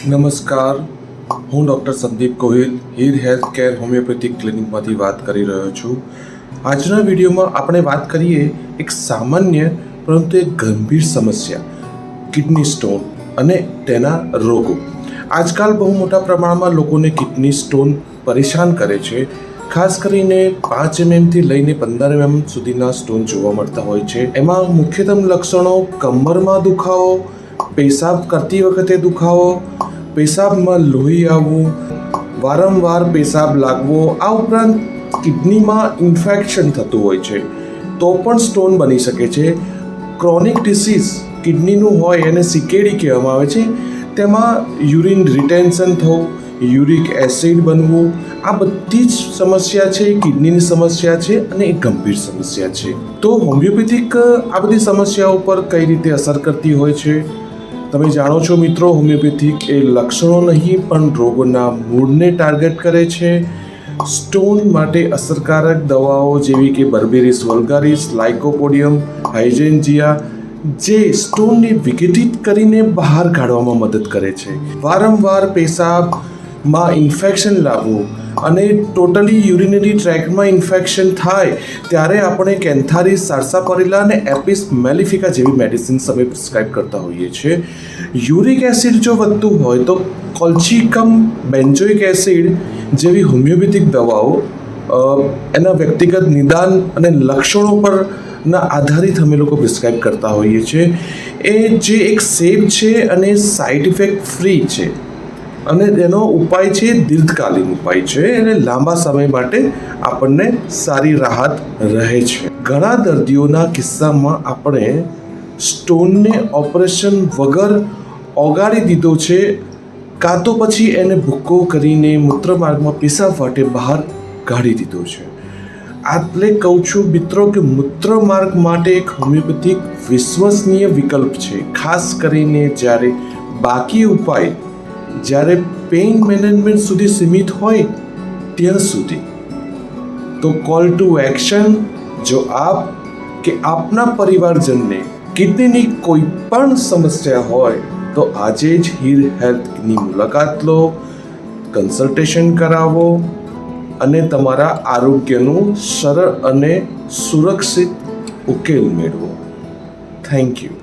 નમસ્કાર, હું doctor Sandeep Gohil Heer health care homeopathic ક્લિનિકમાંથી વાત કરી રહ્યો છું. આજના વિડીયોમાં આપણે વાત કરીએ એક સામાન્ય પરંતુ એક ગંભીર સમસ્યા, કિડની સ્ટોન અને તેના રોગો. આજકાલ બહુ મોટા પ્રમાણમાં લોકોને કિડની સ્ટોન પરેશાન કરે છે. ખાસ કરીને 5 mmથી લઈને 15 mm સુધીના સ્ટોન જોવા મળતા હોય છે. એમાં મુખ્યતમ લક્ષણો કમરમાં દુખાવો, પેશાબ કરતી વખતે દુખાવો, પેશાબમાં લોહી આવવું, વારંવાર પેશાબ લાગવો, આ ઉપરાંત કિડનીમાં ઇન્ફેક્શન થતું હોય છે તો પણ સ્ટોન બની શકે છે. ક્રોનિક ડિસીઝ કિડનીનું હોય એને CKD કહેવામાં આવે છે. તેમાં યુરિન રિટેન્શન થવું, યુરિક એસિડ બનવું, આ બધી જ સમસ્યા છે, કિડનીની સમસ્યા છે અને એક ગંભીર સમસ્યા છે. તો હોમિયોપેથિક આ બધી સમસ્યાઓ પર કઈ રીતે અસર કરતી હોય છે? તમે જાણો છો મિત્રો, હોમિયોપેથિક એ લક્ષણો નહીં પણ રોગોના મૂળને ટાર્ગેટ કરે છે. સ્ટોન માટે અસરકારક દવાઓ જેવી કે બર્બેરિસ વલ્ગારિસ, લાઇકોપોડિયમ, હાઇડ્રેન્જિયા જે સ્ટોનને વિઘટિત કરીને બહાર કાઢવામાં મદદ કરે છે. વારંવાર પેશાબમાં ઇન્ફેક્શન લાવવું અને ટોટલી યુરિનરી ટ્રેકમાં ઇન્ફેક્શન થાય ત્યારે આપણે કેન્થારિસ, સાર્સાપરિલા અને એપિસ મેલિફિકા જેવી મેડિસિન્સ અમે પ્રિસ્ક્રાઇબ કરતા હોઈએ છીએ. યુરિક એસિડ જો વધતું હોય તો કોલ્ચિકમ બેન્ઝોઇક એસિડ જેવી હોમિયોપેથિક દવાઓ એના વ્યક્તિગત નિદાન અને લક્ષણો પર ના આધારિત અમે લોકો પ્રિસ્ક્રાઇબ કરતા હોઈએ છીએ. એ જે એક સેફ છે અને સાઇડ ઇફેક્ટ ફ્રી છે અને તેનો ઉપાય છે દીર્ઘકાલીન ઉપાય છે અને લાંબા સમય માટે આપણને સારી રાહત રહે છે. ઘણા દર્દીઓના કિસ્સામાં આપણે સ્ટોનને ઓપરેશન વગર ઓગાળી દીધો છે, કાં તો પછી એને ભૂક્કો કરીને મૂત્રમાર્ગમાં પેશાબ વાટે બહાર કાઢી દીધો છે. એટલે કહું છું મિત્રો કે મૂત્રમાર્ગ માટે એક હોમિયોપેથિક વિશ્વસનીય વિકલ્પ છે, ખાસ કરીને જ્યારે બાકી ઉપાય જ્યારે પેઇન મેનેજમેન્ટ સુધી સીમિત હોય ત્યાં સુધી. તો કોલ ટુ એક્શન, જો આપ કે આપના પરિવારજનને કિડનીની કોઈ પણ સમસ્યા હોય તો આજે જ હીર હેલ્થની મુલાકાત લો, કન્સલ્ટેશન કરાવો અને તમારા આરોગ્યનું સરળ અને સુરક્ષિત ઉકેલ મેળવો. Thank you.